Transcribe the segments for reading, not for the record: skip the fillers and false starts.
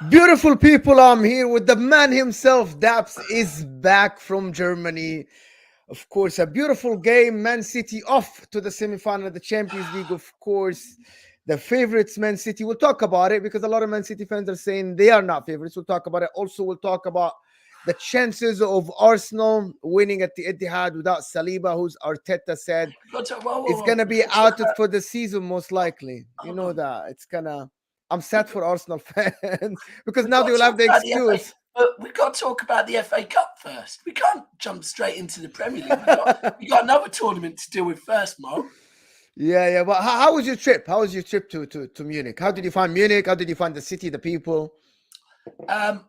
Beautiful people, I'm here with the man himself. Daps is back from Germany. Of course, a beautiful game. Man City off to the semi-final of the Champions League. Of course, the favorites, Man City. We'll talk about it because a lot of Man City fans are saying they are not favorites. We'll talk about it. Also, we'll talk about the chances of Arsenal winning at the Etihad without Saliba, who's Arteta said is going to be out for the season most likely. You know that. It's going to... I'm sad for Arsenal fans because now they will have the excuse. But we've got to talk about the FA Cup first. We can't jump straight into the Premier League. We got another tournament to deal with first, Mo. Yeah. But how was your trip? How was your trip to Munich? How did you find Munich? How did you find the city, the people? Do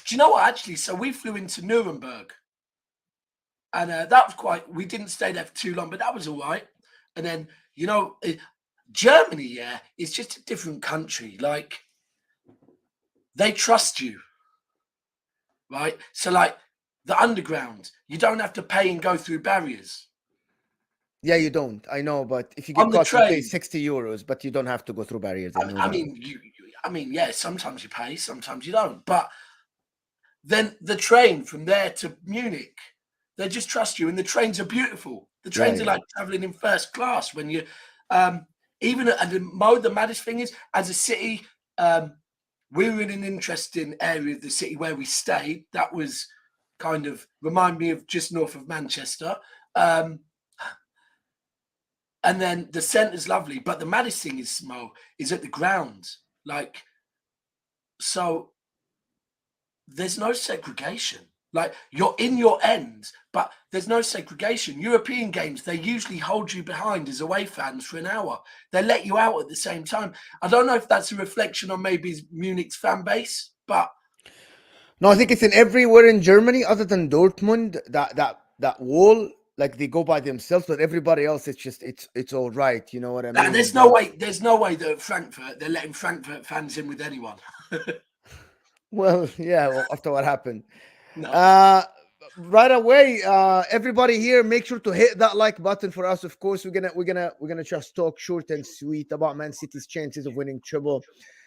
you know what, actually? So we flew into Nuremberg. And that was quite... We didn't stay there for too long, but that was all right. And then, you know... Germany, yeah, is just a different country. Like, they trust you, right? So, like, the underground, you don't have to pay and go through barriers. Yeah, you don't. I know, but if you get caught, you pay 60 euros, but you don't have to go through barriers. I mean, yeah, sometimes you pay, sometimes you don't. But then the train from there to Munich, they just trust you, and the trains are beautiful. The trains are like traveling in first class when you... Even the maddest thing is, as a city, we were in an interesting area of the city where we stayed. That was kind of remind me of just north of Manchester. And then the centre's lovely. But the maddest thing is, Mo, is at the ground. Like, so there's no segregation. Like, you're in your end, but there's no segregation. European games, they usually hold you behind as away fans for an hour. They let you out at the same time. I don't know if that's a reflection on maybe Munich's fan base, but... No, I think it's in everywhere in Germany other than Dortmund, that wall, like, they go by themselves, but everybody else, it's just, it's all right. You know what I mean? There's no way that Frankfurt, they're letting Frankfurt fans in with anyone. Well, after what happened. No. Right away, everybody here, make sure to hit that like button for us. Of course, we're gonna just talk short and sweet about Man City's chances of winning treble.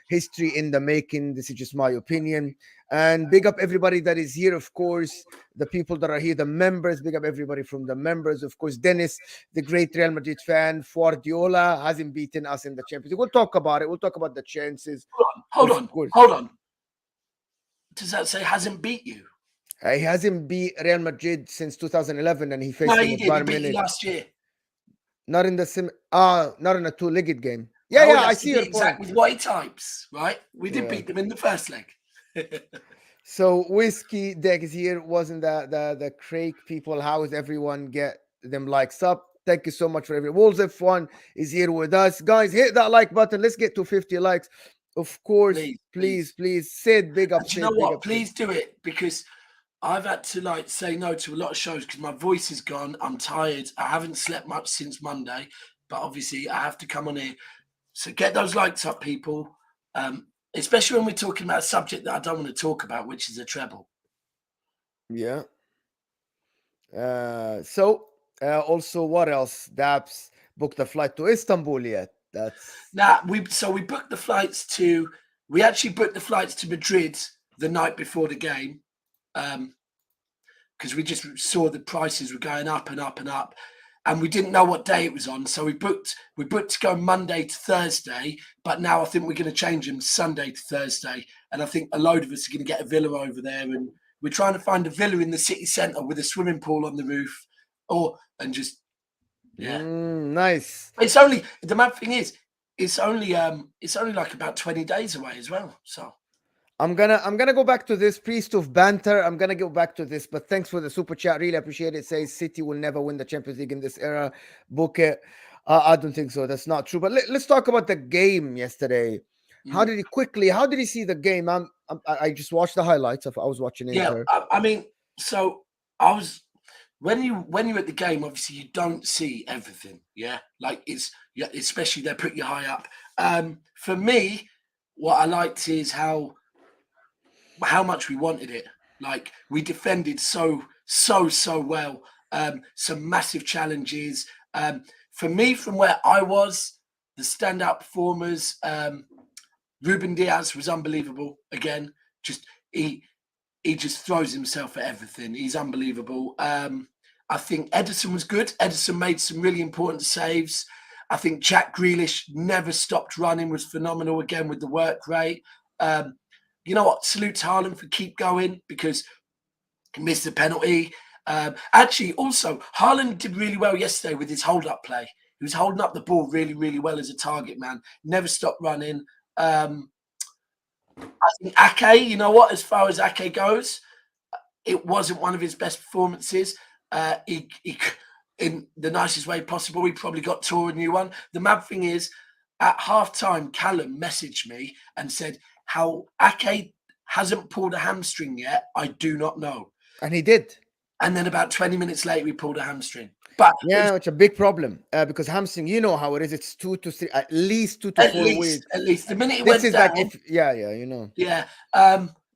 History in the making. This is just my opinion. And big up everybody that is here. Of course, the people that are here, the members. Big up everybody from the members. Of course, Dennis, the great Real Madrid fan. Guardiola hasn't beaten us in the Champions League. We'll talk about it. We'll talk about the chances. Hold on. Does that say hasn't beat you? He hasn't beat Real Madrid since 2011, and he faced Bayern Munich. He beat you last year. Not in a two-legged game. Yeah, I see your point. With white types, right? We did beat them in the first leg. So Whiskey Deck is here. Wasn't the Craig people? How is everyone get them likes up? Thank you so much for everyone. Wolves F1 is here with us. Guys, hit that like button. Let's get to 50 likes. Of course, please. Sid, big up. And you know what? Please do it, because I've had to say no to a lot of shows because my voice is gone. I'm tired. I haven't slept much since Monday, but obviously I have to come on here. So get those likes up, people. Especially when we're talking about a subject that I don't want to talk about, which is a treble. Yeah. Also, what else? Daps booked a flight to Istanbul yet? We booked the flights to. We actually booked the flights to Madrid the night before the game. Because we just saw the prices were going up and up and up, and we didn't know what day it was on, so we booked to go Monday to Thursday, but now I think we're going to change them Sunday to Thursday, and I think a load of us are going to get a villa over there, and we're trying to find a villa in the city centre with a swimming pool on the roof, nice. It's only, the mad thing is, it's only like about 20 days away as well, so. I'm gonna go back to this priest of banter. I'm gonna go back to this, but thanks for the super chat. Really appreciate it. Says City will never win the Champions League in this era. Book it. I don't think so. That's not true. But let's talk about the game yesterday. How did he see the game? I just watched the highlights. I was watching it. Yeah, I mean, so when you're at the game, obviously you don't see everything. Yeah, like especially they put you high up. For me, what I liked is how much we wanted it. Like we defended so well. Some massive challenges. For me, from where I was, the standout performers. Ruben Diaz was unbelievable. Again, just he just throws himself at everything. He's unbelievable. I think Ederson was good. Ederson made some really important saves. I think Jack Grealish never stopped running, was phenomenal again with the work rate. You know what? Salute to Haaland for keep going because he missed the penalty. Actually, also, Haaland did really well yesterday with his hold-up play. He was holding up the ball really, really well as a target man. Never stopped running. I think Ake, you know what? As far as Ake goes, it wasn't one of his best performances. He in the nicest way possible, he probably got tore a new one. The mad thing is, at halftime, Callum messaged me and said how Ake hasn't pulled a hamstring yet. I do not know. And he did. And then about 20 minutes later, he pulled a hamstring. But yeah, it's a big problem because hamstring, you know how it is. It's 2 to 3, at least 2 to 4 weeks. At least the minute it this went is down, like you know. Yeah.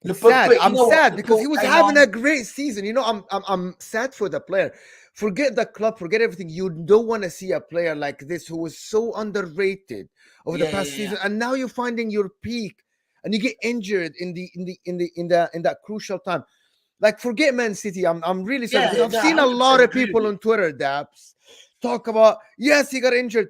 It's sad. I'm sad what? because he was having a great season. You know, I'm sad for the player. Forget the club, forget everything. You don't want to see a player like this who was so underrated over the past season, and now you're finding your peak, and you get injured in that crucial time. Like, forget Man City. I'm really sorry because I've seen a lot of people on Twitter, Daps, talk about, yes, he got injured.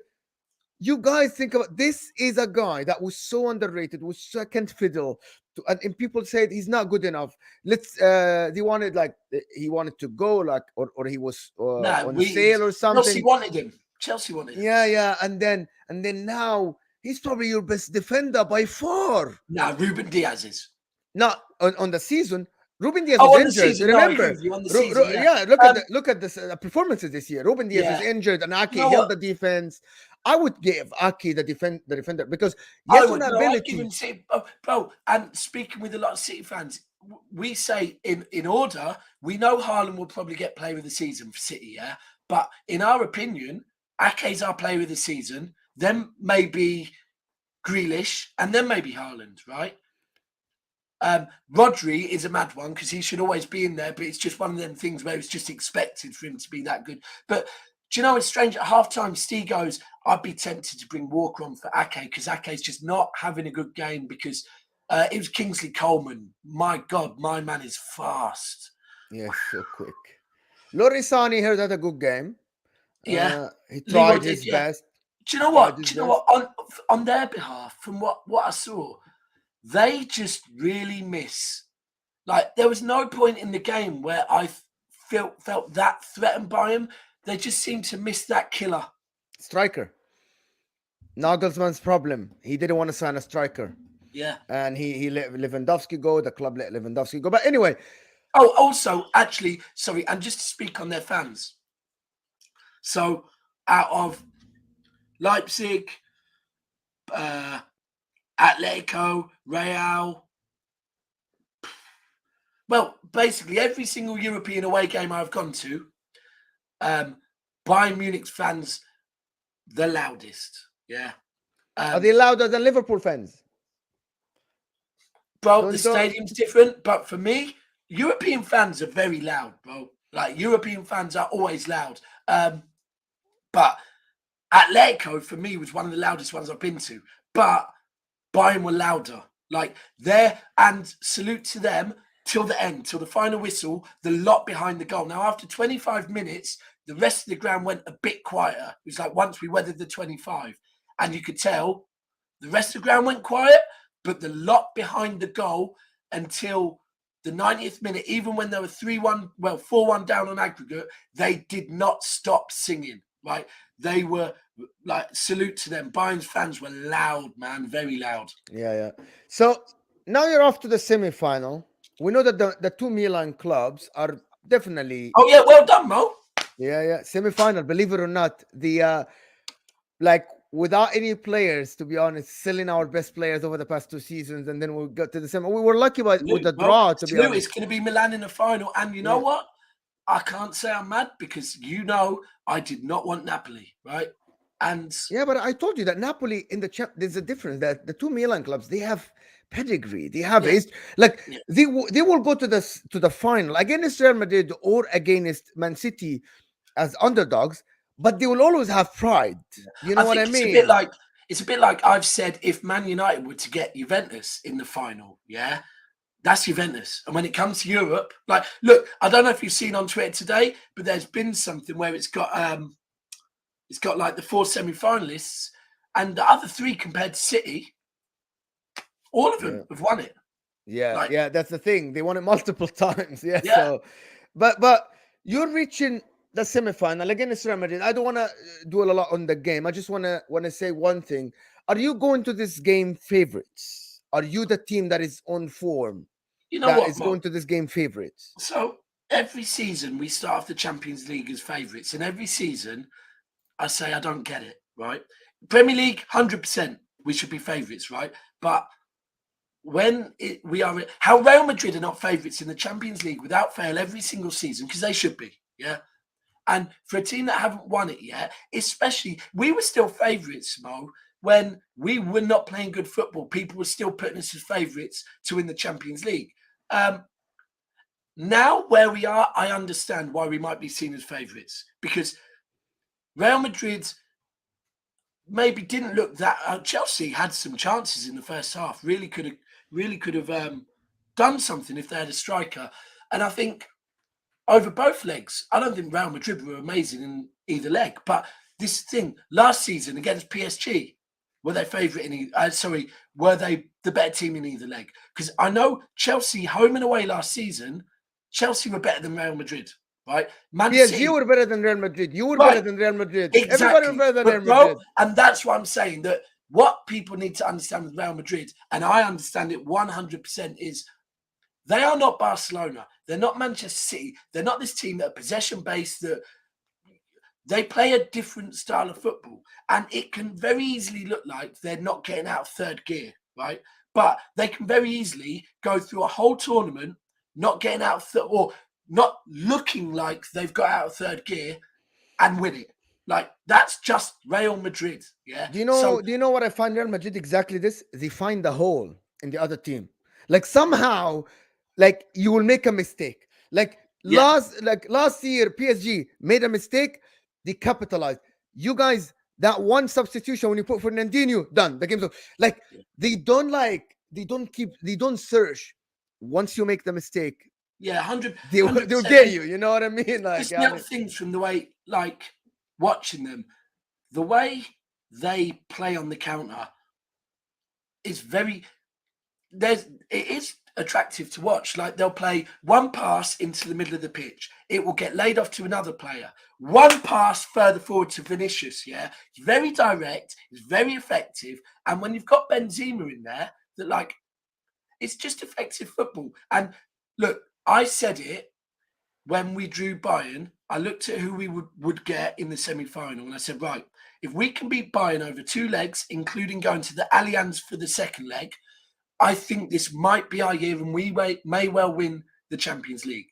You guys think about this is a guy that was so underrated, was second fiddle to, and people said he's not good enough. He wanted to go, like, or he was on sale or something. Chelsea wanted him. Yeah, and then now he's probably your best defender by far. Nah, Ruben Diaz is. Not on the season. Ruben Diaz is injured. Remember? Look at the performances this year. Ruben Diaz is injured, and Ake held the defense. I would give Ake the defender because bro. And speaking with a lot of City fans, we say in order, we know Haaland will probably get player of the season for City, yeah. But in our opinion, Ake's our player of the season. Then maybe Grealish, and then maybe Haaland, right? Rodri is a mad one because he should always be in there, but it's just one of them things where it's just expected for him to be that good. But do you know, it's strange, at halftime, Steve goes, I'd be tempted to bring Walker on for Ake because Ake's just not having a good game because it was Kingsley Coleman. My God, my man is fast. Yeah, so quick. Lorisani had a good game. Yeah. He tried his best. Do you know what? On their behalf, from what I saw, they just really miss. Like, there was no point in the game where I felt that threatened by him. They just seem to miss that killer. Striker. Nagelsmann's problem. He didn't want to sign a striker. Yeah. And he let Lewandowski go. The club let Lewandowski go. But anyway. Oh, also, actually, sorry, and just to speak on their fans. So, out of Leipzig, Atletico, Real. Well, basically every single European away game I've gone to, Bayern Munich fans, the loudest. Yeah. Are they louder than Liverpool fans? Bro, the stadium's different, but for me, European fans are very loud, bro. Like, European fans are always loud. But Atletico, for me, was one of the loudest ones I've been to. But Bayern were louder. Like, and salute to them till the end, till the final whistle, the lot behind the goal. Now, after 25 minutes, the rest of the ground went a bit quieter. It was like once we weathered the 25. And you could tell the rest of the ground went quiet, but the lot behind the goal until the 90th minute, even when they were 4-1 down on aggregate, they did not stop singing, right? They were like, salute to them. Bayern's fans were loud, man, very loud. Yeah. So now you're off to the semi-final. We know that the two Milan clubs are definitely... Oh, yeah, well done, Mo. Yeah. Semi-final, believe it or not. The, without any players, to be honest, selling our best players over the past 2 seasons, and then we got to the semi. We were lucky with the draw, to be honest. It's going to be Milan in the final, and you know what? I can't say I'm mad because I did not want Napoli, right? And Yeah, but I told you that Napoli in the there's a difference that the two Milan clubs, they have pedigree, they have yeah, like yeah, they will go to the final against Real Madrid or against Man City as underdogs, but they will always have pride. yeah. You I know what think I mean? it's a bit like I've said if Man United were to get Juventus in the final, yeah, that's Juventus. And when it comes to Europe, like look, I don't know if you've seen on Twitter today, but there's been something where it's got like the 4 semi-finalists and the other 3 compared to City, all of Yeah. them have won it. Yeah, Like, yeah, that's the thing. They won it multiple times. Yeah, yeah, so but you're reaching the semifinal against Real Madrid. I don't want to dwell a lot on the game. I just want to say one thing. Are you going to this game favorites? Are you the team that is on form you know that what, is Mo? going to this game favorites? So every season we start off the Champions League as favourites, and every season I say I don't get it, right? Premier League, 100%, we should be favourites, right? But how Real Madrid are not favourites in the Champions League without fail every single season, because they should be, yeah? And for a team that haven't won it yet, especially, we were still favourites, Mo, when we were not playing good football. People were still putting us as favourites to win the Champions League. Now, where we are, I understand why we might be seen as favourites, because Real Madrid maybe didn't look that. Chelsea had some chances in the first half. Really could have done something if they had a striker. And I think over both legs, I don't think Real Madrid were amazing in either leg. But this thing last season against PSG, were they favourite in? Were they the better team in either leg? Because I know Chelsea home and away last season, Chelsea were better than Real Madrid, right? Man PSG City, were better than Real Madrid. You were better right? than Real Madrid. Everybody was Exactly. better than Real But bro, Madrid. and that's what I'm saying, that what people need to understand with Real Madrid, and I understand it 100%, is they are not Barcelona. They're not Manchester City. They're not this team that are possession-based, that they play a different style of football. And it can very easily look like they're not getting out of third gear, right? But they can very easily go through a whole tournament not getting out of or not looking like they've got out of third gear and win it. Like, that's just Real Madrid. Yeah. So Do you know what I find Real Madrid exactly this? They find the hole in the other team. Like somehow, like you will make a mistake. yeah, Last year, PSG made a mistake, they capitalized. You guys, that one substitution when you put Fernandinho, done. The game's over. Like yeah, they don't search. Once you make the mistake, yeah, 100 they'll 100%. get you. You know what I mean? Like Just little things from the way, like watching them, the way they play on the counter is it is attractive to watch. Like, they'll play one pass into the middle of the pitch, it will get laid off to another player, one pass further forward to Vinicius. Yeah, it's very direct, it's very effective. And when you've got Benzema in there, that, like, it's just effective football. And look, I said it when we drew Bayern. I looked at who we would get in the semi-final, and I said, right, if we can beat Bayern over 2 legs, including going to the Allianz for the second leg, I think this might be our year, and we may well win the Champions League.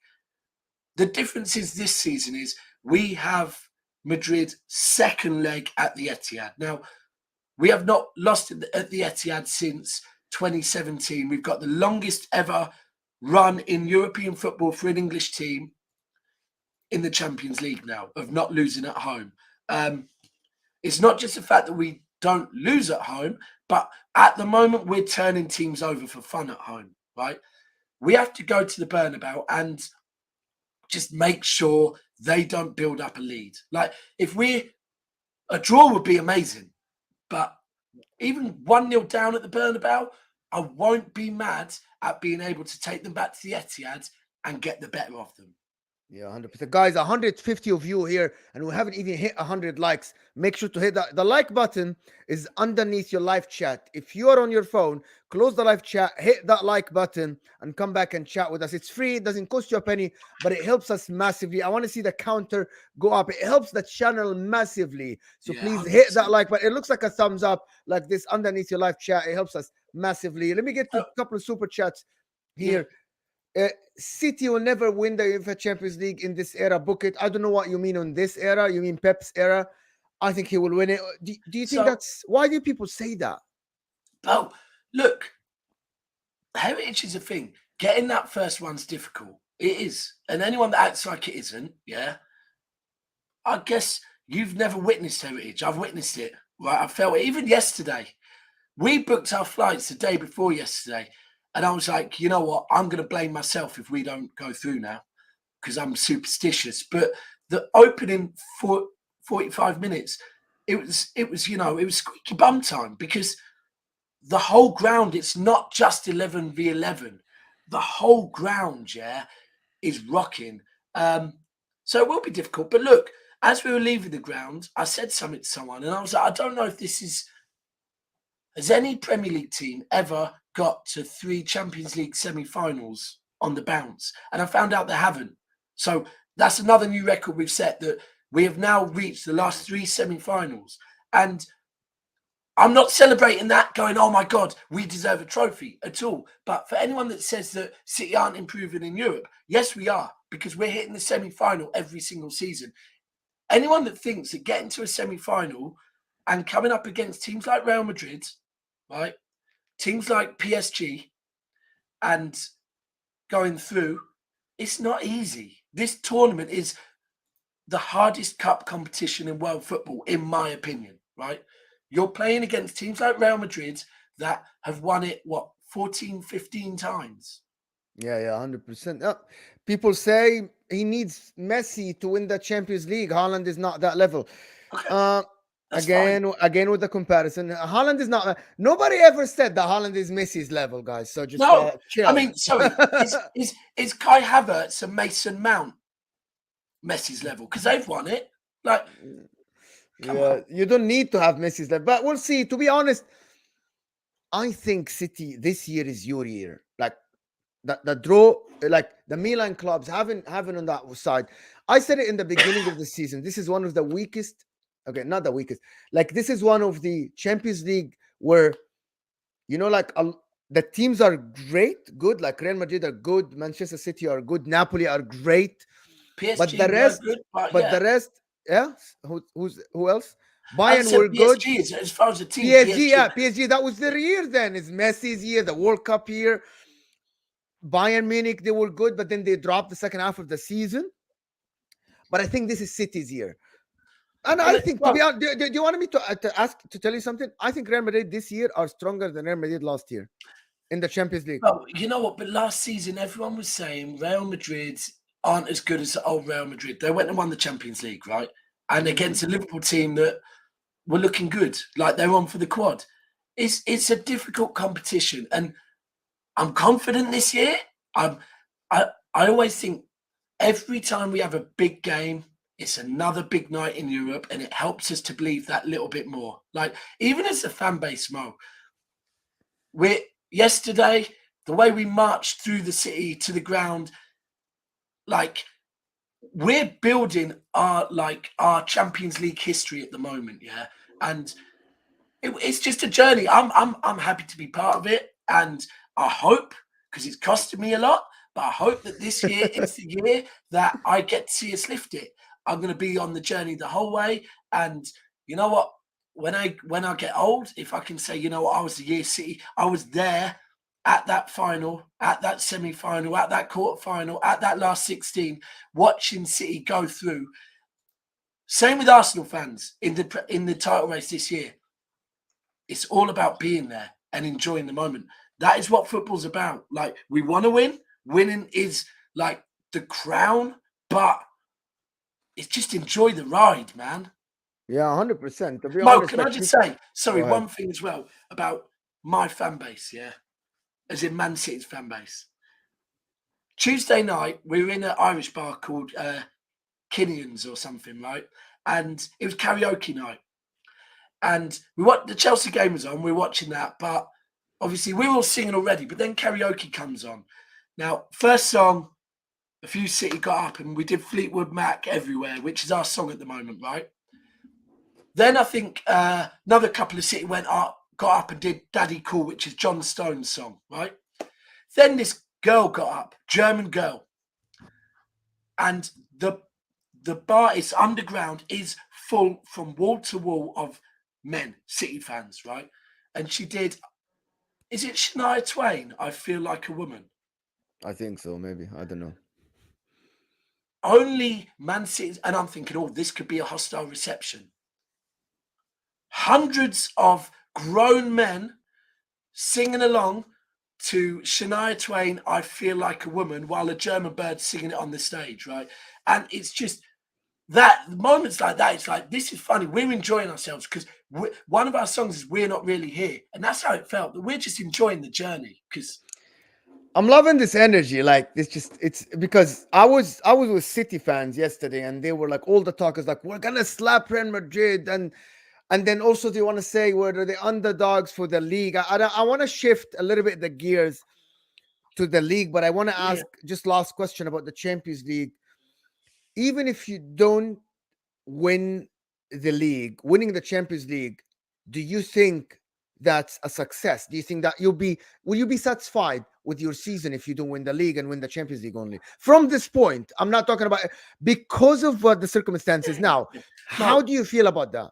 The difference is this season is we have Madrid second leg at the Etihad. Now, we have not lost at the Etihad since 2017. We've got the longest ever run in European football for an English team in the Champions League now, of not losing at home. It's not just the fact that we don't lose at home, but at the moment we're turning teams over for fun at home, right? We have to go to the Bernabeu and just make sure they don't build up a lead. Like, a draw would be amazing, but even 1-0 down at the Bernabeu, I won't be mad at being able to take them back to the Etihad and get the better of them. Yeah, 100%. Guys, 150 of you here, and we haven't even hit 100 likes. Make sure to hit that. The like button is underneath your live chat. If you are on your phone, close the live chat, hit that like button, and come back and chat with us. It's free. It doesn't cost you a penny, but it helps us massively. I want to see the counter go up. It helps the channel massively. So Yeah, please 100%. hit that like button. It looks like a thumbs up like this underneath your live chat. It helps us massively. Let me get to a couple of super chats here. City will never win the UEFA Champions League in this era. Book it. I don't know what you mean on this era. You mean Pep's era? I think he will win it. Do you think that's why do people say that? Oh, look, heritage is a thing. Getting that first one's difficult. It is, and anyone that acts like it isn't, yeah. I guess you've never witnessed heritage. I've witnessed it. Right, I felt it. Even yesterday, we booked our flights the day before yesterday, and I was like, you know what? I'm going to blame myself if we don't go through now because I'm superstitious. But the opening 45 minutes, it was squeaky bum time because the whole ground, it's not just 11 v 11. The whole ground, yeah, is rocking. So it will be difficult. But look, as we were leaving the ground, I said something to someone, and I was like, I don't know if this is. Has any Premier League team ever got to 3 Champions League semi-finals on the bounce? And I found out they haven't. So that's another new record we've set, that we have now reached the last 3 semi-finals. And I'm not celebrating that, going, oh my God, we deserve a trophy at all. But for anyone that says that City aren't improving in Europe, yes, we are, because we're hitting the semi-final every single season. Anyone that thinks that getting to a semi-final and coming up against teams like Real Madrid, right, teams like PSG, and going through, it's not easy. This tournament is the hardest cup competition in world football, in my opinion, right? You're playing against teams like Real Madrid that have won it, 14, 15 times. Yeah, 100%. People say he needs Messi to win the Champions League. Haaland is not that level. Okay. Again with the comparison, Haaland is not. Nobody ever said that Haaland is Messi's level, guys. So just chill. I mean, sorry, is Kai Havertz and Mason Mount Messi's level because they've won it? Like, come on. You don't need to have Messi's level, but we'll see. To be honest, I think City this year is your year. Like the draw, like the Milan clubs having on that side. I said it in the beginning of the season. This is one of the weakest. Okay, not the weakest. Like this is one of the Champions League where, like the teams are good. Like Real Madrid are good, Manchester City are good, Napoli are great. PSG but the rest, good, the rest, yeah. Who else? Bayern were good. PSG, as far as the team. PSG. That was their year. Then it's Messi's year, the World Cup year. Bayern Munich, they were good, but then they dropped the second half of the season. But I think this is City's year. And I think, to be honest, do you want me to tell you something? I think Real Madrid this year are stronger than Real Madrid last year in the Champions League. Well, you know what? But last season, everyone was saying Real Madrid aren't as good as the old Real Madrid. They went and won the Champions League, right? And against a Liverpool team that were looking good, like they're on for the quad. It's a difficult competition, and I'm confident this year. I always think every time we have a big game, it's another big night in Europe, and it helps us to believe that little bit more. Like, even as a fan base, Mo, yesterday, the way we marched through the city to the ground, like, we're building our Champions League history at the moment, yeah. And it's just a journey. I'm happy to be part of it, and I hope, because it's costing me a lot, but I hope that this year is the year that I get to see us lift it. I'm going to be on the journey the whole way. And you know what? When I get old, if I can say, you know what, I was the year City, I was there at that final, at that semi-final, at that quarter-final, at that last 16, watching City go through. Same with Arsenal fans in the title race this year. It's all about being there and enjoying the moment. That is what football's about. Like, we want to win. Winning is like the crown, but it's just enjoy the ride, man. Yeah, 100%. To be Mo, honest, can I just say, sorry, one thing as well about my fan base, yeah, as in Man City's fan base. Tuesday night, we were in an Irish bar called Kinian's or something, right? And it was karaoke night. And the Chelsea game was on. We were watching that, but obviously we were all singing already. But then karaoke comes on. Now, first song, a few City got up and we did Fleetwood Mac Everywhere, which is our song at the moment, right? Then I think another couple of City got up and did Daddy Cool, which is John Stone's song, right? Then this girl got up, German girl, and the bar is underground, is full from wall to wall of men, City fans, right? And she did. Is it Shania Twain? I feel like a woman. I think so. Maybe I don't know. Only Man City, and I'm thinking, oh, this could be a hostile reception. Hundreds of grown men singing along to Shania Twain, I Feel Like a Woman, while a German bird's singing it on the stage, right? And it's just that moments like that, it's like, this is funny. We're enjoying ourselves because one of our songs is We're Not Really Here. And that's how it felt. That we're just enjoying the journey because I'm loving this energy. Like it's because I was with City fans yesterday, and they were like, all the talk is like, we're gonna slap Real Madrid, and then also they want to say we're the underdogs for the league. I want to shift a little bit the gears to the league, but I want to ask just last question about the Champions League. Even if you don't win the league, winning the Champions League, do you think that's a success? Do you think that will you be satisfied with your season if you don't win the league and win the Champions League only? From this point, I'm not talking about because of what the circumstances now. How do you feel about that?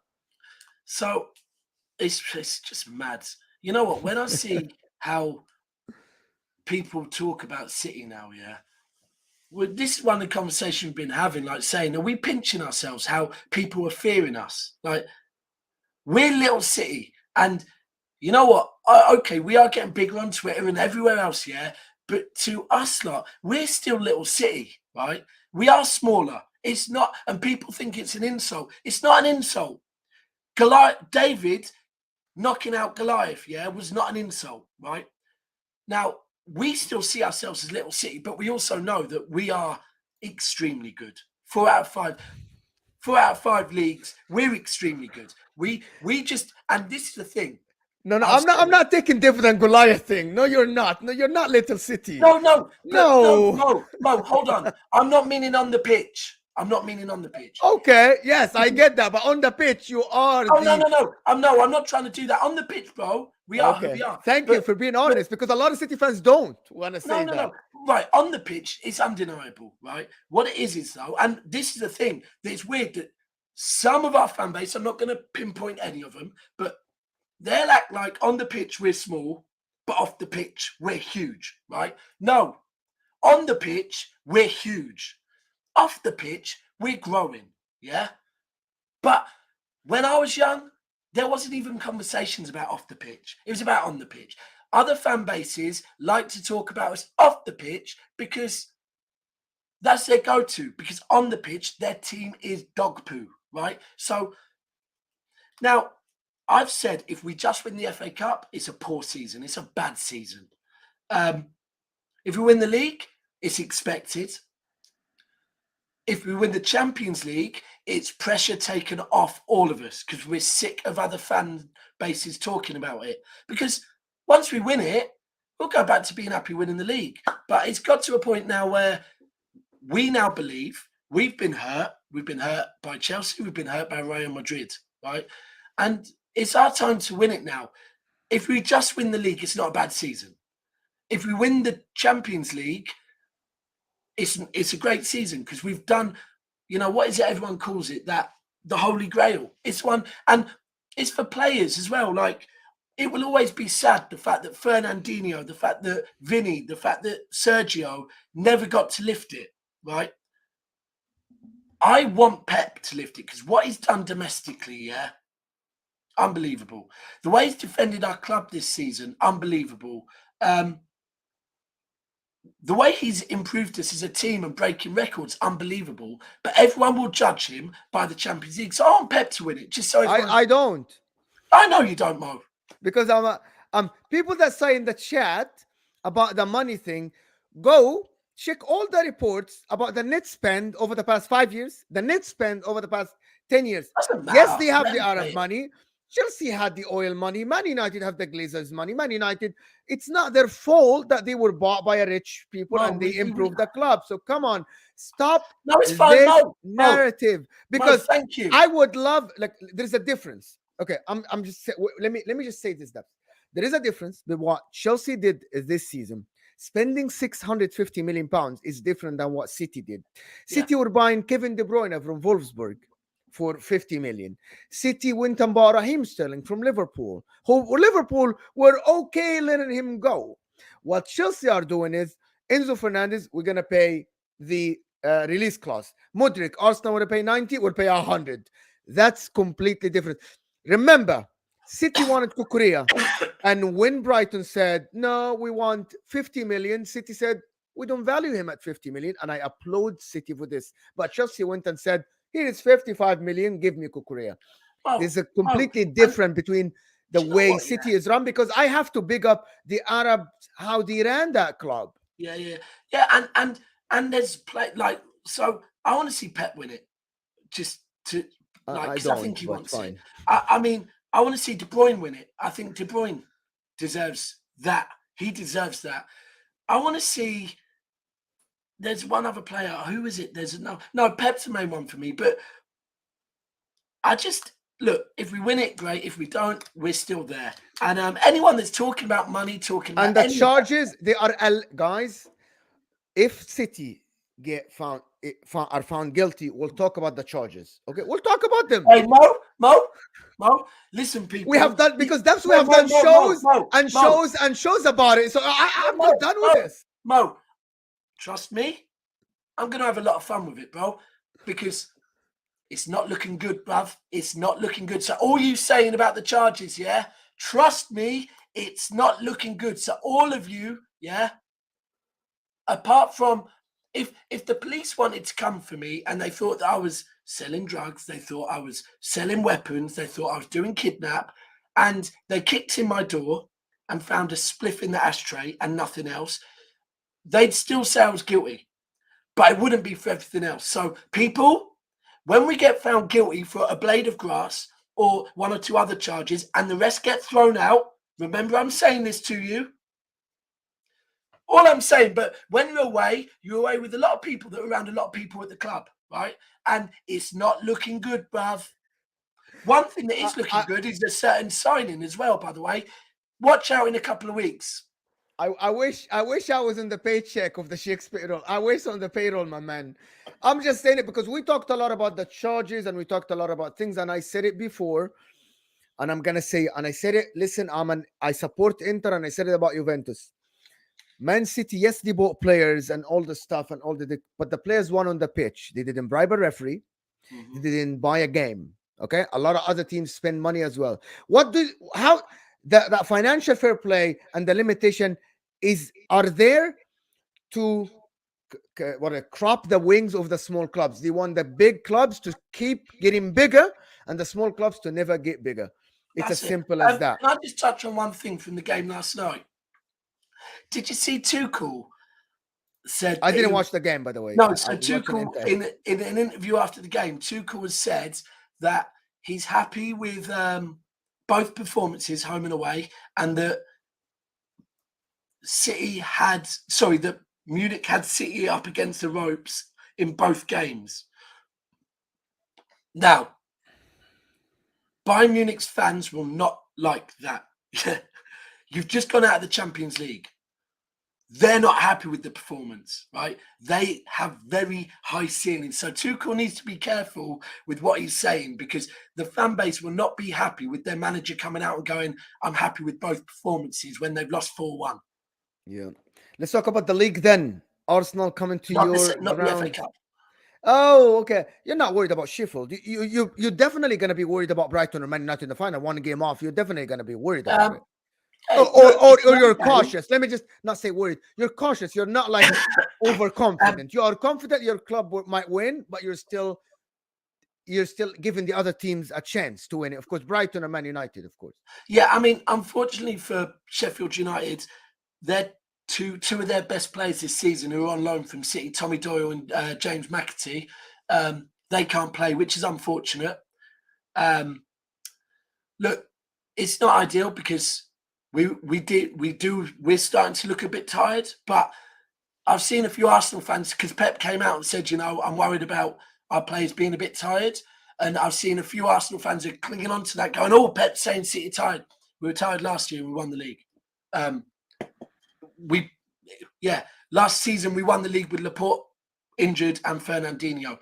So it's just mad. You know what? When I see how people talk about City now, well, this is one of the conversations we've been having, like saying, are we pinching ourselves? How people are fearing us? Like, we're Little City, and you know what? Okay, we are getting bigger on Twitter and everywhere else, but to us lot, we're still Little City, right? We are smaller. It's not, and people think it's an insult. It's not an insult. David knocking out Goliath, was not an insult, right? Now, we still see ourselves as Little City, but we also know that we are extremely good. 4 out of 5 leagues, we're extremely good. We just, and this is the thing. No, I'm not taking David and Goliath thing. No, you're not. No, you're not Little City. No, hold on. I'm not meaning on the pitch. Okay, yes, I get that, but on the pitch, you are. No. I'm not trying to do that on the pitch, bro. We are who we are. Thank you for being honest, because a lot of City fans don't want to say that. No. Right, on the pitch, it's undeniable, right? What it is though, and this is the thing that it's weird that some of our fan base, I'm not going to pinpoint any of them, but they'll act like on the pitch we're small, but off the pitch we're huge, right? No, on the pitch we're huge. Off the pitch, we're growing, But when I was young, there wasn't even conversations about off the pitch. It was about on the pitch. Other fan bases like to talk about us off the pitch because that's their go-to. Because on the pitch, their team is dog poo, right? So now, I've said if we just win the FA Cup, it's a poor season. It's a bad season. If we win the league, it's expected. If we win the Champions League, it's pressure taken off all of us because we're sick of other fan bases talking about it. Because once we win it, we'll go back to being happy winning the league. But it's got to a point now where we now believe we've been hurt. We've been hurt by Chelsea. We've been hurt by Real Madrid, right? And it's our time to win it now. If we just win the league, it's not a bad season. If we win the Champions League, it's a great season because we've done, what is it everyone calls it? That the Holy Grail. It's one, and it's for players as well. Like, it will always be sad, the fact that Fernandinho, the fact that Vinny, the fact that Sergio never got to lift it, right? I want Pep to lift it because what he's done domestically, unbelievable. The way he's defended our club this season, unbelievable. The way he's improved us as a team and breaking records, unbelievable. But everyone will judge him by the Champions League. So I want Pep to win it. Just so I don't. I know you don't, Mo. Because I'm people that say in the chat about the money thing, go check all the reports about the net spend over the past 5 years, the net spend over the past 10 years. Yes, they have the Arab money. Chelsea had the oil money. Man United have the Glazers money. Man United, it's not their fault that they were bought by a rich people and they improved the club. So come on, stop this narrative. Because thank you. I would love, there's a difference. Okay, I'm just let me just say this. That there is a difference with what Chelsea did this season. Spending 650 million pounds is different than what City did. Yeah. City were buying Kevin De Bruyne from Wolfsburg for 50 million. City went and bought Raheem Sterling from Liverpool, who Liverpool were okay letting him go. What Chelsea are doing is Enzo Fernandez, we're going to pay the release clause. Modric, Arsenal will pay 90, we'll pay 100. That's completely different. Remember, City wanted Kukurea, and when Brighton said, no, we want 50 million, City said, we don't value him at 50 million, and I applaud City for this. But Chelsea went and said, here is 55 million, give me Kukurea. There's a completely different between the way City is run, because I have to big up the Arabs, how they ran that club. Yeah. And there's like, so I want to see Pep win it, just to like, because I think he wants it. I mean, I want to see De Bruyne win it. I think De Bruyne deserves that. He deserves that. I want to see. There's one other player. Who is it? There's no. Pep's the main one for me. But I just look. If we win it, great. If we don't, we're still there. And anyone that's talking about money, talking about and the charges, they are guys. If City are found guilty, we'll talk about the charges. Okay, we'll talk about them. Hey, Mo, listen, people. We have done, because that's we have done shows and shows about it. So I'm not done with this. Mo, trust me, I'm gonna have a lot of fun with it, bro, because it's not looking good, bruv. It's not looking good. So all you saying about the charges, yeah, trust me, it's not looking good. So all of you, yeah, apart from if the police wanted to come for me and they thought that I was selling drugs, they thought I was selling weapons, they thought I was doing kidnap, and they kicked in my door and found a spliff in the ashtray and nothing else, they'd still say I was guilty, but it wouldn't be for everything else. So people, when we get found guilty for a blade of grass or one or two other charges and the rest get thrown out, remember I'm saying this to you, all I'm saying, but when you're away with a lot of people that are around a lot of people at the club, right? And it's not looking good, bruv. One thing that is looking good is a certain signing as well, by the way. Watch out in a couple of weeks. I wish I was in the paycheck of the Shakespeare. I wish on the payroll, my man. I'm just saying it because we talked a lot about the charges and we talked a lot about things, and I said it before, and I'm gonna say, and I said it. Listen, I support Inter, and I said it about Juventus. Man City, yes, they bought players and all the stuff and but the players won on the pitch. They didn't bribe a referee. Mm-hmm. They didn't buy a game. Okay, a lot of other teams spend money as well. The financial fair play and the limitation are there to crop the wings of the small clubs. They want the big clubs to keep getting bigger and the small clubs to never get bigger. It's as simple as that. Can I just touch on one thing from the game last night? Did you see Tuchel said? I didn't watch the game, by the way. No, so Tuchel in an interview after the game, Tuchel has said that he's happy with both performances, home and away, and that Munich had City up against the ropes in both games. Now, Bayern Munich's fans will not like that. You've just gone out of the Champions League. They're not happy with the performance, right? They have very high ceilings. So Tuchel needs to be careful with what he's saying, because the fan base will not be happy with their manager coming out and going, I'm happy with both performances, when they've lost 4-1. Yeah. Let's talk about the league then. Arsenal coming to not the FA Cup. Oh, okay. You're not worried about Sheffield. You're definitely going to be worried about Brighton or Man United in the final. One game off. You're definitely going to be worried about it. Or you're cautious. Let me just not say worried. You're cautious. You're not like overconfident. You are confident your club might win, but you're still giving the other teams a chance to win it. Of course, Brighton or Man United, of course. Yeah, I mean, unfortunately for Sheffield United, they're two of their best players this season who are on loan from City, Tommy Doyle and James McAtee. They can't play, which is unfortunate. Look, it's not ideal because we're starting to look a bit tired, but I've seen a few Arsenal fans, because Pep came out and said, I'm worried about our players being a bit tired. And I've seen a few Arsenal fans are clinging on to that, going, Pep's saying City tired. We were tired last year and we won the league. Yeah, last season we won the league with Laporte injured and Fernandinho.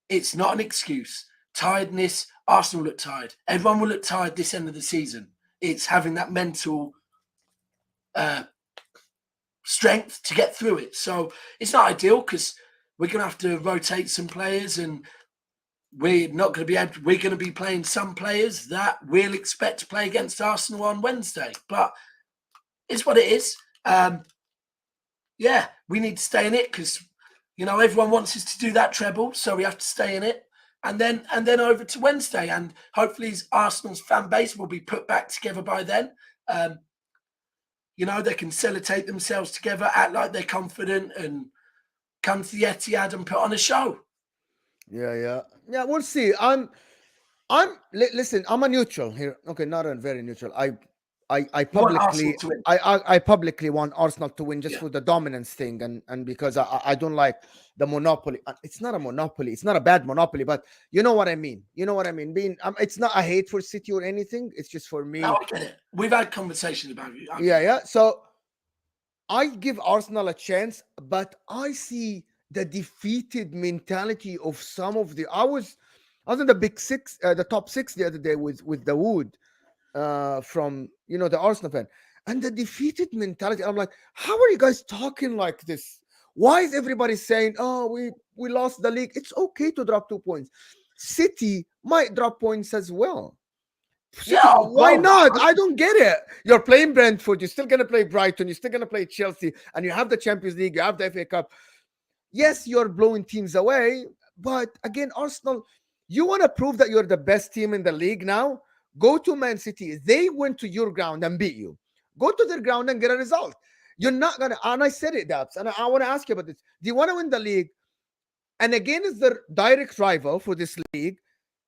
It's not an excuse. Tiredness, Arsenal look tired. Everyone will look tired this end of the season. It's having that mental strength to get through it. So it's not ideal because we're going to have to rotate some players, and we're not going to be able to, we're going to be playing some players that we'll expect to play against Arsenal on Wednesday. But it's what it is. Yeah, we need to stay in it because, you know, everyone wants us to do that treble, so we have to stay in it. And then over to Wednesday, and hopefully Arsenal's fan base will be put back together by then. You know, they can sellotape themselves together, act like they're confident, and come to the Etihad and put on a show. Yeah. We'll see. Listen. I'm a neutral here. Okay, not a very neutral. I publicly I publicly want Arsenal to win just for the dominance thing, and because I don't like the monopoly. It's not a monopoly. It's not a bad monopoly, but you know what I mean. You know what I mean. Being it's not a hate for City or anything. It's just for me. No, I get it. We've had conversations about it. Yeah. So I give Arsenal a chance, but I see the defeated mentality of some of the. I was in the big six, the top six the other day with the Wood. From the Arsenal fan, and the defeated mentality. I'm like, how are you guys talking like this? Why is everybody saying, "Oh, we lost the league"? It's okay to drop 2 points. City might drop points as well. City, why not? I don't get it. You're playing Brentford. You're still gonna play Brighton. You're still gonna play Chelsea, and you have the Champions League. You have the FA Cup. Yes, you're blowing teams away, but again, Arsenal, you want to prove that you're the best team in the league now. Go to Man City. They went to your ground and beat you. Go to their ground and get a result. You're not going to, and I said it, Daps, and I want to ask you about this. Do you want to win the league? And again, as their direct rival for this league,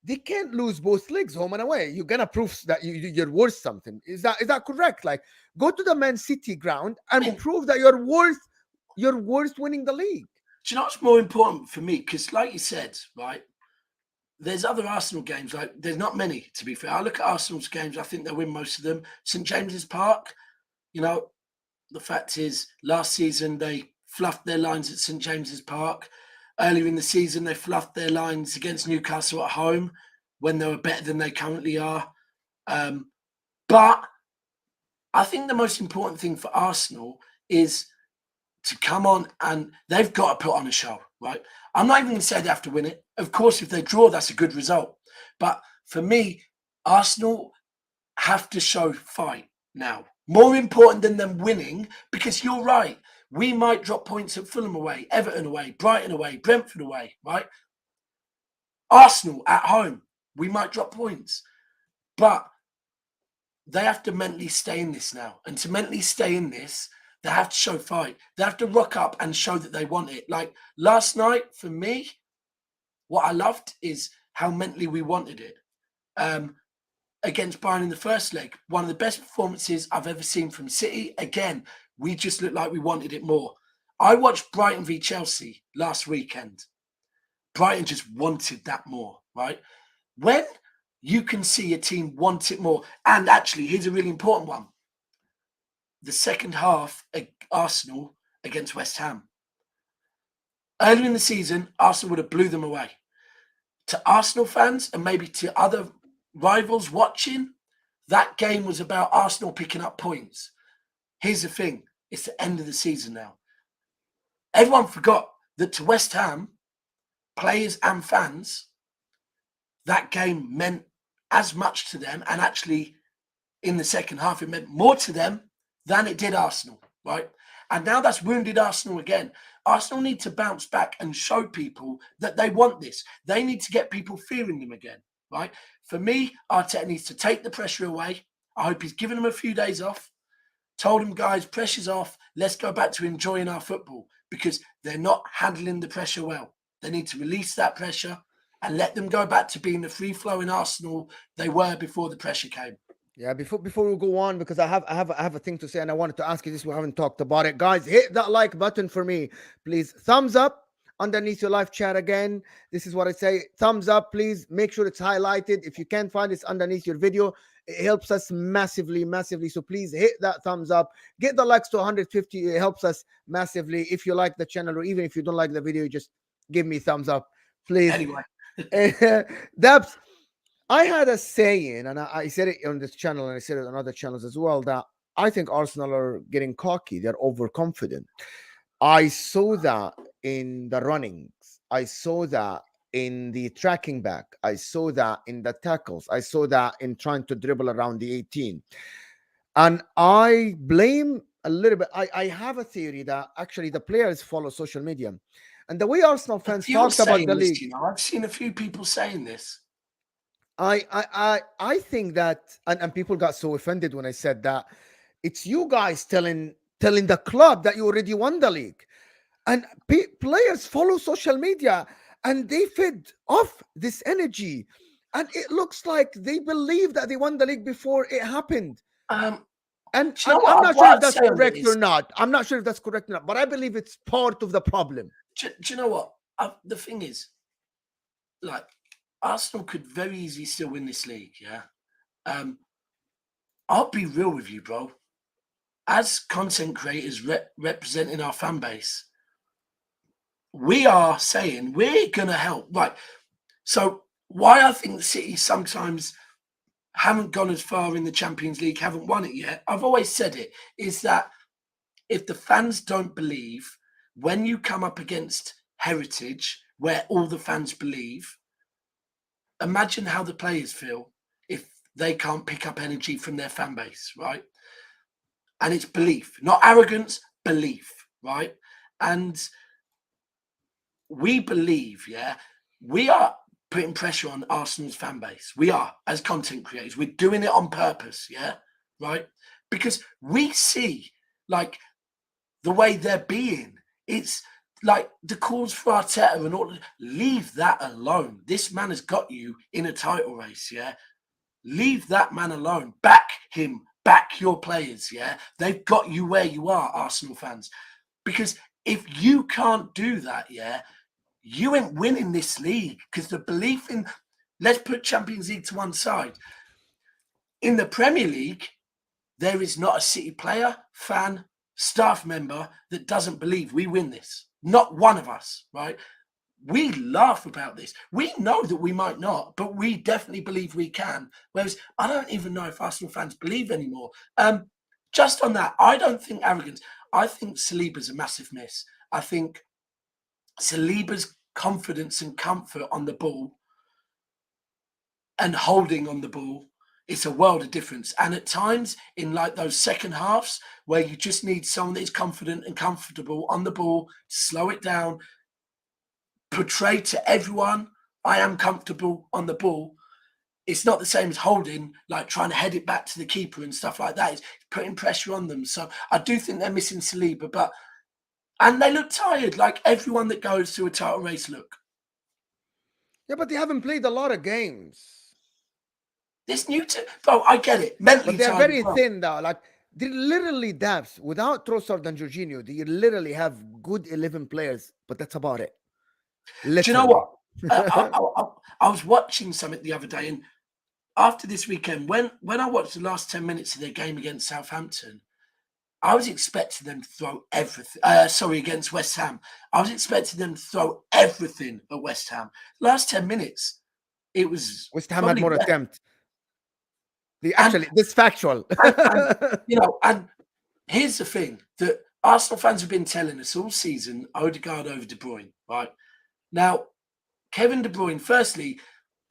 they can't lose both leagues, home and away. You're going to prove that you're worth something. Is that correct? Like, go to the Man City ground and prove that you're worth winning the league. Do you know what's more important for me? Because like you said, right, there's other Arsenal games, like there's not many, to be fair. I look at Arsenal's games, I think they'll win most of them. St James's Park, you know, the fact is last season they fluffed their lines at St James's Park. Earlier in the season, they fluffed their lines against Newcastle at home when they were better than they currently are. But I think the most important thing for Arsenal is to come on, and they've got to put on a show, right? I'm not even going to say they have to win it. Of course, if they draw, that's a good result. But for me, Arsenal have to show fight now. More important than them winning, because you're right. We might drop points at Fulham away, Everton away, Brighton away, Brentford away, right? Arsenal at home, we might drop points. But they have to mentally stay in this now. And to mentally stay in this, they have to show fight. They have to rock up and show that they want it. Like last night, for me, what I loved is how mentally we wanted it. Against Bayern in the first leg, one of the best performances I've ever seen from City. Again, we just looked like we wanted it more. I watched Brighton v Chelsea last weekend. Brighton just wanted that more, right? When you can see a team want it more, and actually, here's a really important one. The second half, Arsenal against West Ham. Earlier in the season, Arsenal would have blew them away. To Arsenal fans and maybe to other rivals watching, that game was about Arsenal picking up points. Here's the thing. It's the end of the season now. Everyone forgot that to West Ham, players and fans, that game meant as much to them. And actually, in the second half, it meant more to them than it did Arsenal, right? And now that's wounded Arsenal again. Arsenal need to bounce back and show people that they want this. They need to get people fearing them again, right? For me, Arteta needs to take the pressure away. I hope he's given them a few days off. Told them, guys, pressure's off. Let's go back to enjoying our football, because they're not handling the pressure well. They need to release that pressure and let them go back to being the free-flowing Arsenal they were before the pressure came. Yeah, before we go on, because I have a thing to say, and I wanted to ask you this. We haven't talked about it, guys. Hit that like button for me, please. Thumbs up underneath your live chat again. This is what I say. Thumbs up, please. Make sure it's highlighted. If you can't find it, it's underneath your video. It helps us massively, massively. So please hit that thumbs up, get the likes to 150. It helps us massively. If you like the channel, or even if you don't like the video, just give me thumbs up, please. Anyway, Daps, I had a saying, and I said it on this channel, and I said it on other channels as well, that I think Arsenal are getting cocky. They're overconfident. I saw that in the runnings. I saw that in the tracking back. I saw that in the tackles. I saw that in trying to dribble around the 18. And I blame a little bit. I have a theory that actually the players follow social media. And the way Arsenal fans talked about the league. I've seen a few people saying this. I think that, and people got so offended when I said that. It's you guys telling the club that you already won the league, and players follow social media and they fed off this energy, and it looks like they believe that they won the league before it happened. And I'm not sure if that's correct or not. I'm not sure if that's correct or not, but I believe it's part of the problem. Do you know what? The thing is, like, Arsenal could very easily still win this league, yeah? I'll be real with you, bro. As content creators representing our fan base, we are saying we're going to help. Right. So why I think City sometimes haven't gone as far in the Champions League, haven't won it yet, I've always said it, is that if the fans don't believe, when you come up against Heritage, where all the fans believe, imagine how the players feel if they can't pick up energy from their fan base, right? And it's belief, not arrogance, belief, right? And we believe, yeah, we are putting pressure on Arsenal's fan base. We are, as content creators, we're doing it on purpose, yeah, right? Because we see, like, the way they're being. It's like the calls for Arteta and all. Leave that alone. This man has got you in a title race, yeah? Leave that man alone. Back him. Back your players, yeah? They've got you where you are, Arsenal fans. Because if you can't do that, yeah, you ain't winning this league. Because the belief in, let's put Champions League to one side. In the Premier League, there is not a City player, fan, staff member that doesn't believe we win this. Not one of us, right? We laugh about this. We know that we might not, but we definitely believe we can. Whereas I don't even know if Arsenal fans believe anymore. Just on that, I don't think arrogance. I think Saliba's a massive miss. I think Saliba's confidence and comfort on the ball and holding on the ball, it's a world of difference. And at times in like those second halves where you just need someone that is confident and comfortable on the ball, slow it down, portray to everyone, I am comfortable on the ball. It's not the same as holding, like trying to head it back to the keeper and stuff like that. It's putting pressure on them. So I do think they're missing Saliba, and they look tired, like everyone that goes through a title race look. Yeah, but they haven't played a lot of games. This new bro, I get it. Mentally, but they're very thin though. Like they literally Daps without Trossard and Jorginho, they literally have good 11 players, but that's about it. Literally. Do you know what? I was watching something the other day, and after this weekend, when I watched the last 10 minutes of their game against Southampton, I was expecting them to throw everything. Against West Ham, I was expecting them to throw everything at West Ham. Last 10 minutes, it was West Ham had more attempt. This factual. and here's the thing that Arsenal fans have been telling us all season: Odegaard over De Bruyne. Right now, Kevin De Bruyne. Firstly,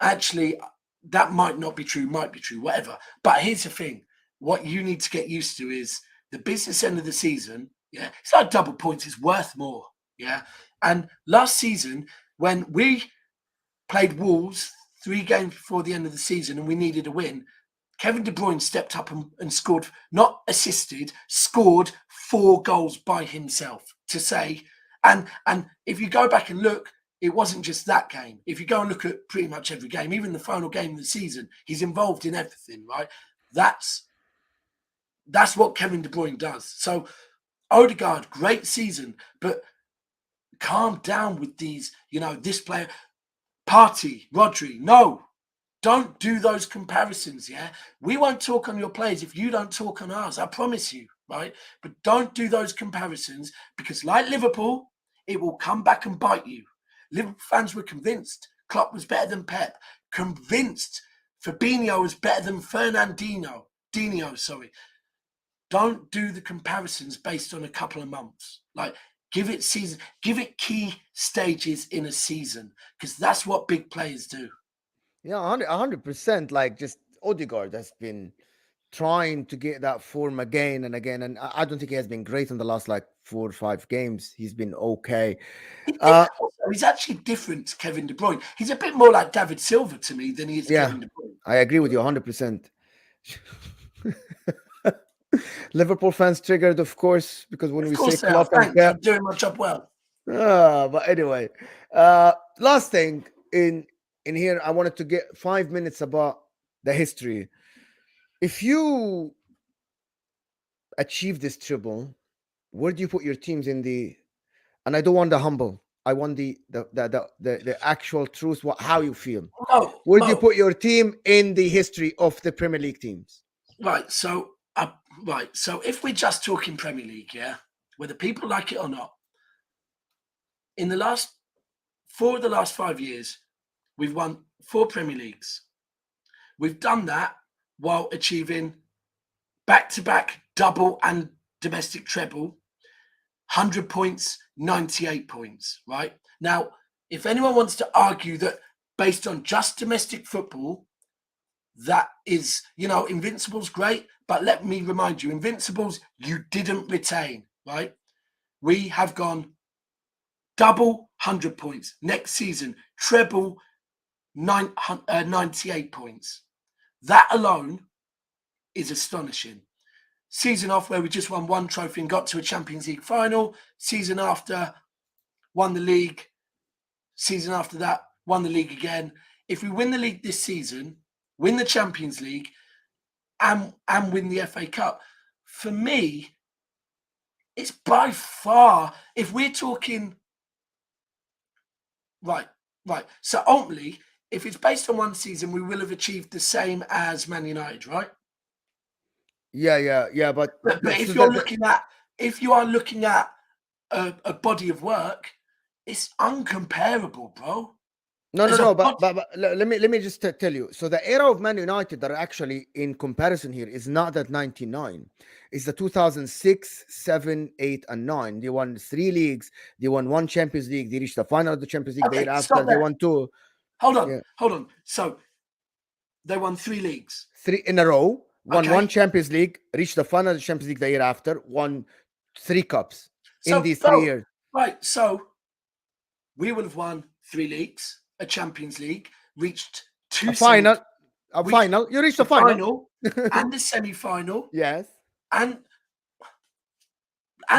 actually, that might not be true. Might be true. Whatever. But here's the thing: what you need to get used to is the business end of the season. Yeah, it's like double points is worth more. Yeah, and last season when we played Wolves 3 games before the end of the season and we needed a win, Kevin De Bruyne stepped up and scored, not assisted, scored 4 goals by himself to say. And if you go back and look, it wasn't just that game. If you go and look at pretty much every game, even the final game of the season, he's involved in everything, right? That's what Kevin De Bruyne does. So Odegaard, great season, but calm down with these, this player. Partey, Rodri, no. Don't do those comparisons, yeah? We won't talk on your players if you don't talk on ours, I promise you, right? But don't do those comparisons because, like Liverpool, it will come back and bite you. Liverpool fans were convinced Klopp was better than Pep, convinced Fabinho was better than Fernandinho. Don't do the comparisons based on a couple of months. Like, give it season, give it key stages in a season because that's what big players do. Yeah, 100%. Like, just Odegaard has been trying to get that form again and again, and I don't think he has been great in the last like 4 or 5 games. He's been okay. He's actually different to Kevin De Bruyne. He's a bit more like David Silva to me than he is Yeah, Kevin De Bruyne. I agree with you 100%. Liverpool fans triggered, of course, because when we say Klopp and Pep, I'm doing my job well. But anyway, last thing in here, I wanted to get 5 minutes about the history. If you achieve this treble, where do you put your teams in the? And I don't want the humble. I want the actual truth. How you feel? Where do you put your team in the history of the Premier League teams? Right. So if we're just talking Premier League, yeah, whether people like it or not, in the last 5 years, we've won 4 Premier Leagues. We've done that while achieving back-to-back double and domestic treble, 100 points, 98 points, right? Now, if anyone wants to argue that based on just domestic football, that is, Invincible's great, but let me remind you, Invincibles, you didn't retain, right? We have gone double 100 points. Next season, treble 98 points. That alone is astonishing. Season off where we just won 1 trophy and got to a Champions League final. Season after, won the league. Season after that, won the league again. If we win the league this season, win the Champions League, and win the FA Cup, for me, it's by far, if we're talking, right. So ultimately, if it's based on one season, we will have achieved the same as Man United, right? Yeah. But if you are looking at a body of work, it's uncomparable, bro. No. But let me just tell you. So the era of Man United that are actually in comparison here is not that 99. It's the 2006, 7, 8, and 9. They won 3 leagues. They won 1 Champions League. They reached the final of the Champions League the year after. They won 2. Hold on. So they won 3 leagues. 3 in a row. Won 1 Champions League. Reached the final of the Champions League the year after. Won 3 cups in these 3 years. Right. So we would have won 3 leagues, a Champions League, reached 2 a final. You reached the final and the semi-final. Yes. And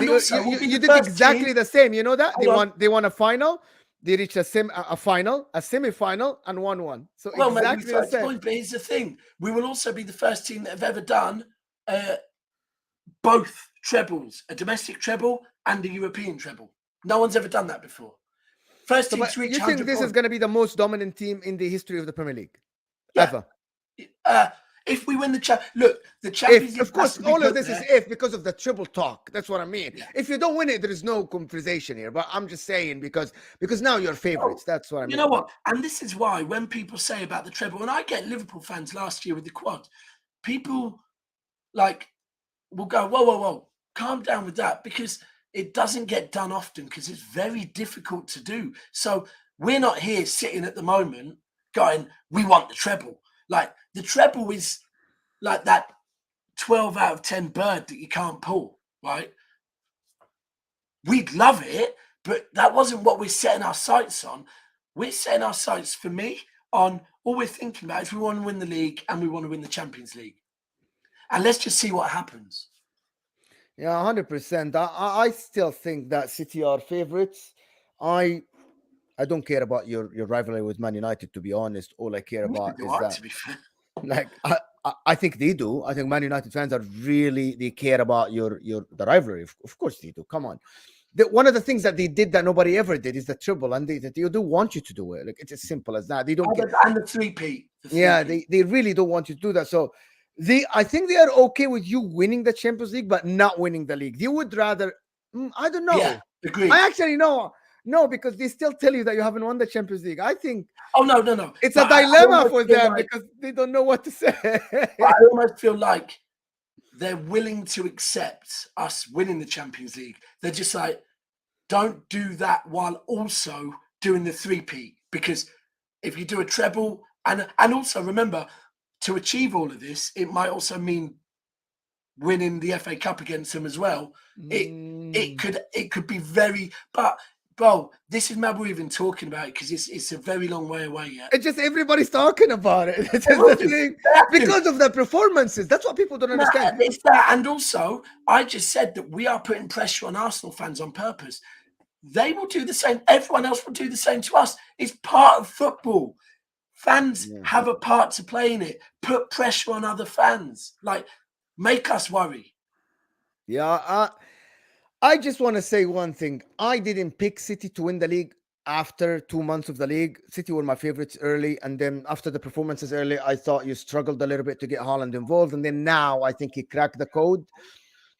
you did exactly the same. You know that they won a final. They reached a final, a semi-final, and won 1. So exactly the same. But here's the thing: we will also be the first team that have ever done both trebles, a domestic treble and a European treble. No one's ever done that before. First team to reach 100 You think this is going to be the most dominant team in the history of the Premier League ever? If we win the Champions League, of course, all of this is because of the triple talk. That's what I mean. Yeah. If you don't win it, there is no conversation here. But I'm just saying because now you're favorites. That's what I mean. You know what? And this is why when people say about the treble, and I get Liverpool fans last year with the quad, people will go, whoa, calm down with that, because it doesn't get done often because it's very difficult to do. So we're not here sitting at the moment going, we want the treble. Like, the treble is like that 12 out of 10 bird that you can't pull, right? We'd love it, but that wasn't what we're setting our sights on. We're setting our sights, for me, on all we're thinking about is we want to win the league and we want to win the Champions League. And let's just see what happens. Yeah, 100%. I still think that City are favorites. I don't care about your rivalry with Man United, to be honest. All I care about is that, to be fair. Like, I think they do. I think Man United fans they care about the rivalry. Of course they do. Come on. One of the things that they did that nobody ever did is the triple, and they do want you to do it. Like, it's as simple as that. They don't. And the 3-peat. Yeah, they really don't want you to do that. So I think they are okay with you winning the Champions League, but not winning the league. They would rather, I don't know. Yeah, agreed. I actually know. No, because they still tell you that you haven't won the Champions League. I think. Oh no. It's a dilemma for them because they don't know what to say. I almost feel like they're willing to accept us winning the Champions League. They're just like, don't do that while also doing the three-peat. Because if you do a treble, and also remember, to achieve all of this, it might also mean winning the FA Cup against them as well. It could be very, but bro, this is mad we're even talking about it because it's a very long way away yet. It's just everybody's talking about it. It's the thing. Because of the performances. That's what people don't understand. It's that, and also, I just said that we are putting pressure on Arsenal fans on purpose. They will do the same. Everyone else will do the same to us. It's part of football. Fans have a part to play in it. Put pressure on other fans. Like, make us worry. Yeah, I just want to say one thing. I didn't pick City to win the league after 2 months of the league. City were my favorites early, and then after the performances early, I thought you struggled a little bit to get Haaland involved, and then now I think he cracked the code.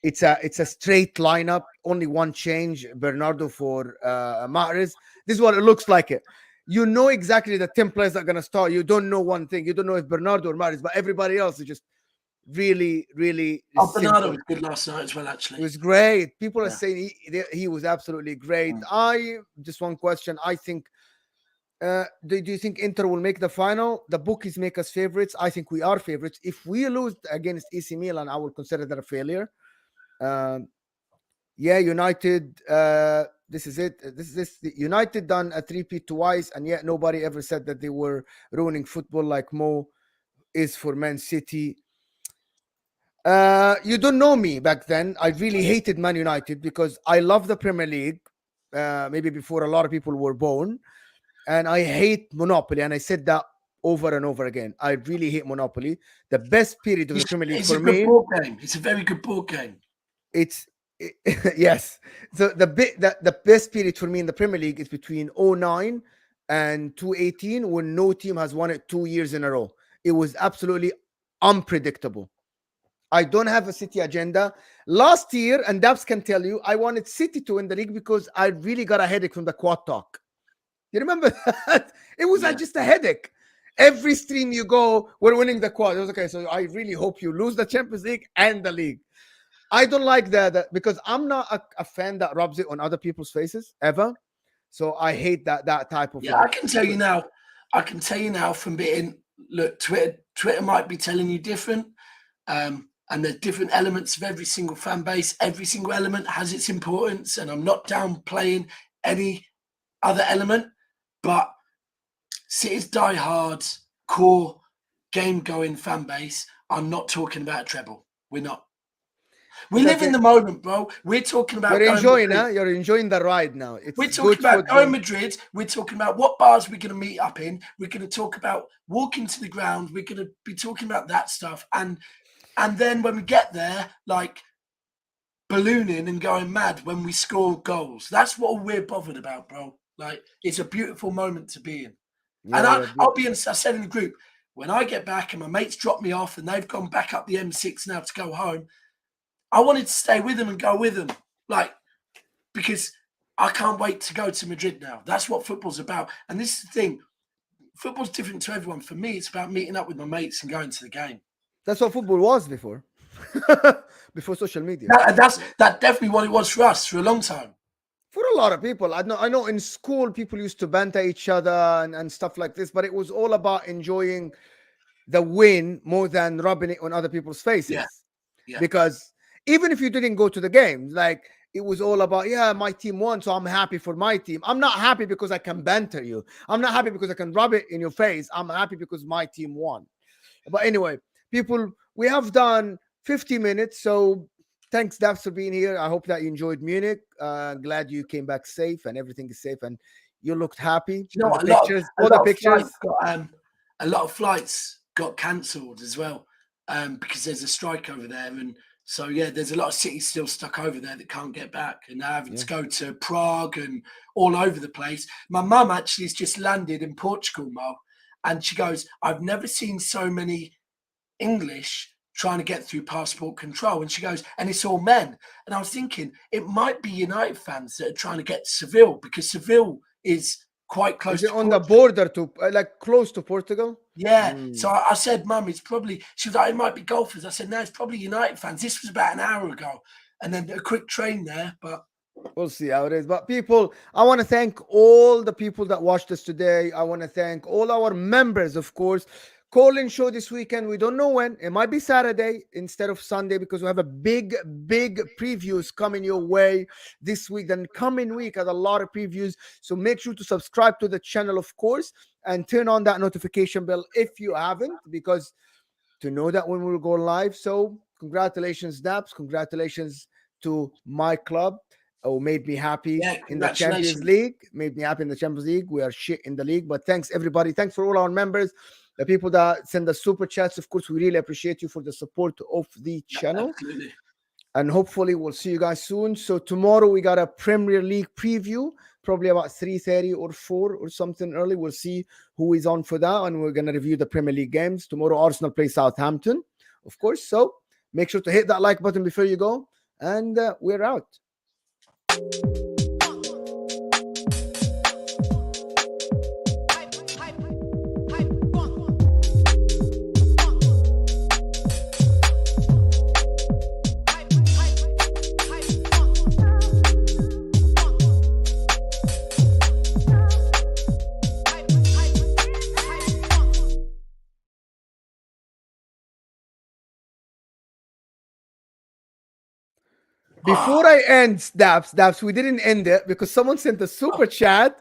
It's a straight lineup, only one change, Bernardo for Mahrez. This is what it looks like. You know exactly the 10 players that are going to start. You don't know one thing. You don't know if Bernardo or Mahrez, but everybody else is just really, really. Bernardo was good last night as well, actually. It was great. People are saying he was absolutely great. Just one question. I think, do you think Inter will make the final? The bookies make us favorites. I think we are favorites. If we lose against AC Milan, I will consider that a failure. United. This is it. United done a 3-peat twice, and yet nobody ever said that they were ruining football like Mo is for Man City. You don't know me back then. I really hated Man United because I love the Premier League, maybe before a lot of people were born, and I hate Monopoly, and I said that over and over again. I really hate Monopoly. The best period of the Premier League for me. It's a very good board game. Yes. So the best period for me in the Premier League is between 2009 and 2018, when no team has won it 2 years in a row. It was absolutely unpredictable. I don't have a City agenda. Last year, and Daps can tell you, I wanted City to win the league because I really got a headache from the quad talk. You remember that? It was just a headache. Every stream you go, we're winning the quad. It was okay. So I really hope you lose the Champions League and the league. I don't like that because I'm not a fan that rubs it on other people's faces ever. So I hate that type of. Yeah, I can tell you now from being, look, Twitter might be telling you different. And there's different elements of every single fan base. Every single element has its importance, and I'm not downplaying any other element. But City's die-hard, core, game-going fan base are not talking about a treble. We're not. We live in the moment, bro. We're talking about. You're enjoying, You're enjoying the ride now. We're talking about going Madrid. We're talking about what bars we're going to meet up in. We're going to talk about walking to the ground. We're going to be talking about that stuff, and then when we get there, like ballooning and going mad when we score goals. That's what we're bothered about, bro. Like, it's a beautiful moment to be in. Yeah, and I'll be honest, I said in the group, when I get back and my mates drop me off and they've gone back up the M6 now to go home, I wanted to stay with them and go with them. Like, because I can't wait to go to Madrid now. That's what football's about. And this is the thing. Football's different to everyone. For me, it's about meeting up with my mates and going to the game. That's what football was before. Before social media. That's definitely what it was for us for a long time. For a lot of people. I know in school people used to banter each other and stuff like this, but it was all about enjoying the win more than rubbing it on other people's faces. Yeah. Because even if you didn't go to the game, like, it was all about, my team won, so I'm happy for my team. I'm not happy because I can banter you. I'm not happy because I can rub it in your face. I'm happy because my team won. But anyway, people, we have done 50 minutes, so thanks, Daps, for being here. I hope that you enjoyed Munich. Glad you came back safe and everything is safe and you looked happy. You know, a lot of flights got cancelled as well because there's a strike over there. And so, there's a lot of cities still stuck over there that can't get back and they're having to go to Prague and all over the place. My mum actually has just landed in Portugal, Mo, And she goes, I've never seen so many English trying to get through passport control. And she goes, and it's all men. And I was thinking, it might be United fans that are trying to get to Seville, because Seville is quite close Is it to on the Portugal. border to like close to Portugal? Yeah. So I said, Mum, it's probably, she was like, it might be golfers. I said, no, it's probably United fans. This was about an hour ago. And then a quick train there, but we'll see how it is. But people, I want to thank all the people that watched us today. I want to thank all our members, of course. Call-in show this weekend. We don't know when. It might be Saturday instead of Sunday, because we have a big previews coming your way this week. Then coming week has a lot of previews. So make sure to subscribe to the channel, of course, and turn on that notification bell if you haven't, because to know that when we'll go live. So congratulations, Daps. Congratulations to my club. Oh, made me happy in the Champions League. Made me happy in the Champions League. We are shit in the league. But thanks, everybody. Thanks for all our members. The people that send us super chats, of course, we really appreciate you for the support of the channel. Absolutely. And hopefully we'll see you guys soon. So tomorrow we got a Premier League preview, probably about 3:30 or 4 or something early. We'll see who is on for that, and we're going to review the Premier League games. Tomorrow Arsenal plays Southampton, of course. So make sure to hit that like button before you go, and we're out. Before I end, Daps, we didn't end it because someone sent a super chat.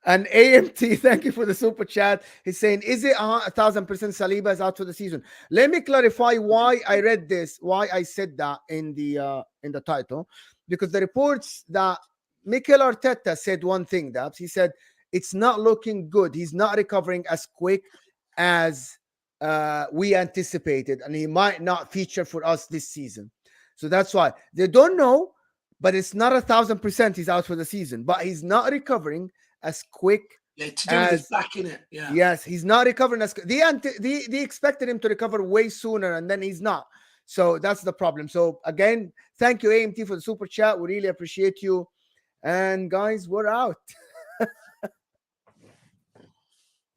And AMT, thank you for the super chat. He's saying, is it 1,000% Saliba is out for the season? Let me clarify why I read this, why I said that in the title. Because the reports that Mikel Arteta said one thing, Daps. He said, it's not looking good. He's not recovering as quick as we anticipated. And he might not feature for us this season. So that's why. They don't know, but it's not 1,000% he's out for the season. But he's not recovering as quick to do with his back in it. Yeah. Yes, he's not recovering as they expected him to recover way sooner, and then he's not. So that's the problem. So again, thank you, AMT, for the super chat. We really appreciate you. And guys, we're out.